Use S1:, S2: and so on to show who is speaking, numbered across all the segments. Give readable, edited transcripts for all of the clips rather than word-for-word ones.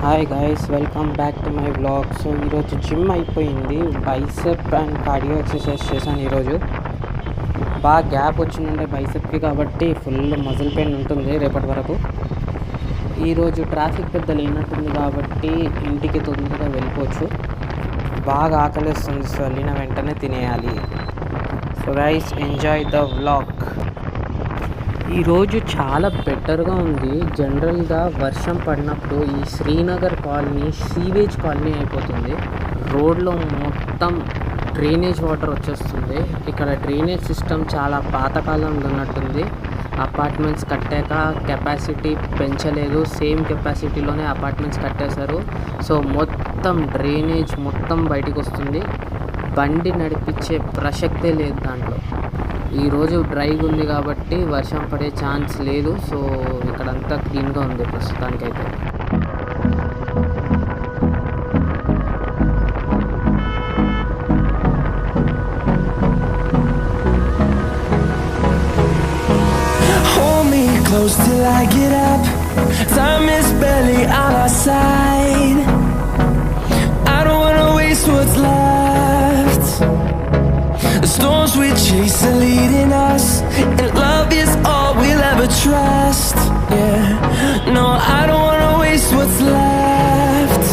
S1: Hi guys, welcome back to my vlog. So ఈరోజు gym అయిపోయింది. Bicep and cardio exercise చేశాను. ఈరోజు బాగా గ్యాప్ వచ్చిందంటే బైసెప్కి, కాబట్టి ఫుల్ మజిల్ పెయిన్ ఉంటుంది రేపటి వరకు. ఈరోజు ట్రాఫిక్ పెద్ద లేనట్టుంది కాబట్టి ఇంటికి తొందరగా వెళ్ళిపోవచ్చు. బాగా ఆకలిస్తుంది, సో వెళ్ళిన వెంటనే తినేయాలి. So guys, enjoy the vlog. ఈరోజు చాలా బెటర్గా ఉంది. జనరల్గా వర్షం పడినప్పుడు ఈ శ్రీనగర్ కాలనీ సీవేజ్ కాలనీ అయిపోతుంది. రోడ్లో మొత్తం డ్రైనేజ్ వాటర్ వచ్చేస్తుంది. ఇక్కడ డ్రైనేజ్ సిస్టమ్ చాలా పాతకాలంలో ఉన్నట్టుంది. అపార్ట్మెంట్స్ కట్టాక కెపాసిటీ పెంచలేదు, సేమ్ కెపాసిటీలోనే అపార్ట్మెంట్స్ కట్టేశారు. సో మొత్తం డ్రైనేజ్ మొత్తం బయటకు వస్తుంది. బండి నడిపించే ప్రసక్తే లేదు దాంట్లో. ఈరోజు డ్రైగా ఉంది కాబట్టి వర్షం పడే ఛాన్స్ లేదు. సో ఇక్కడంతా క్లీన్గా ఉంది ప్రస్తుతానికైతే.
S2: Hold me close till I get up. Time is barely on our side. I don't wanna waste what's left. The storms we chase are leading us, and love is all we'll ever trust. Yeah, no, I don't wanna waste what's left.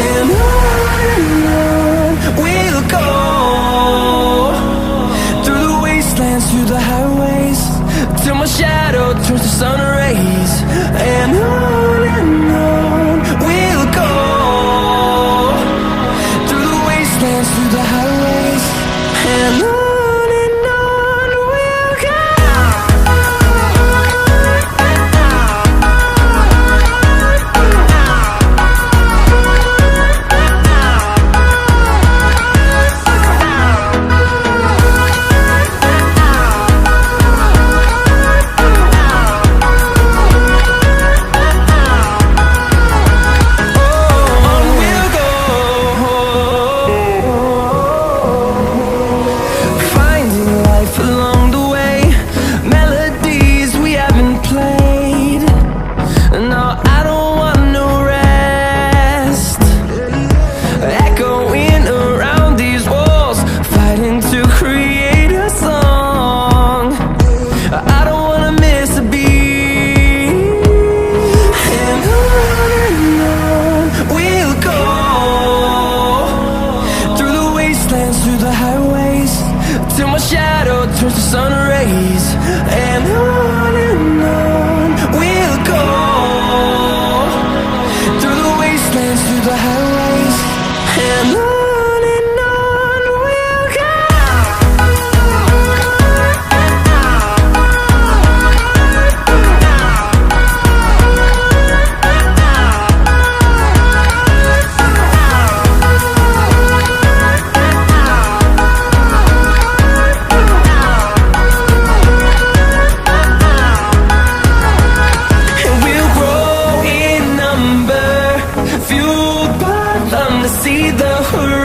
S2: And on we'll go, through the wastelands, through the highways, till my shadow turns to sun rays. And on we'll go, through the wastelands, through the highways. And on we'll go. Through the highways, till my shadow turns to sun rays. And on we'll go, through the wastelands, through the highways. And on we'll go. See the horizon.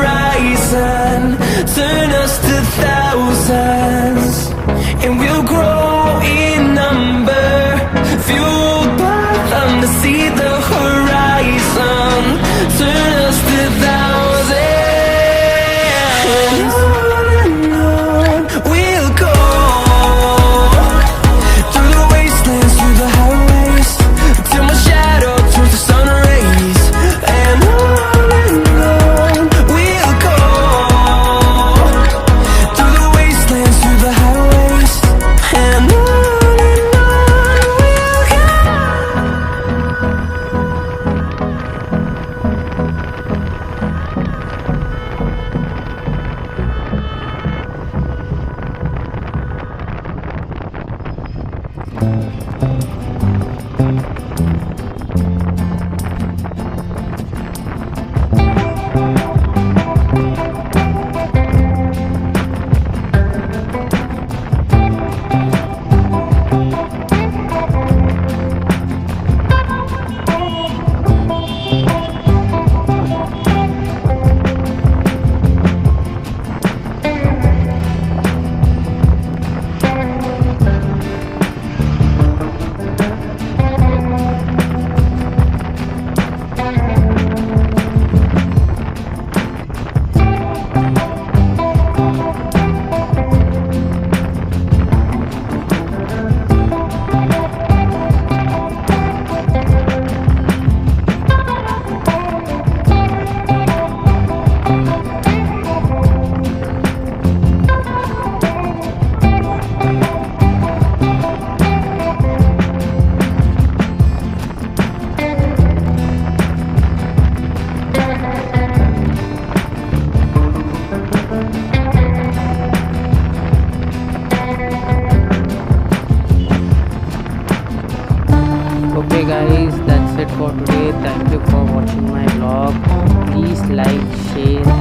S1: Thank you for watching my vlog. Please like, share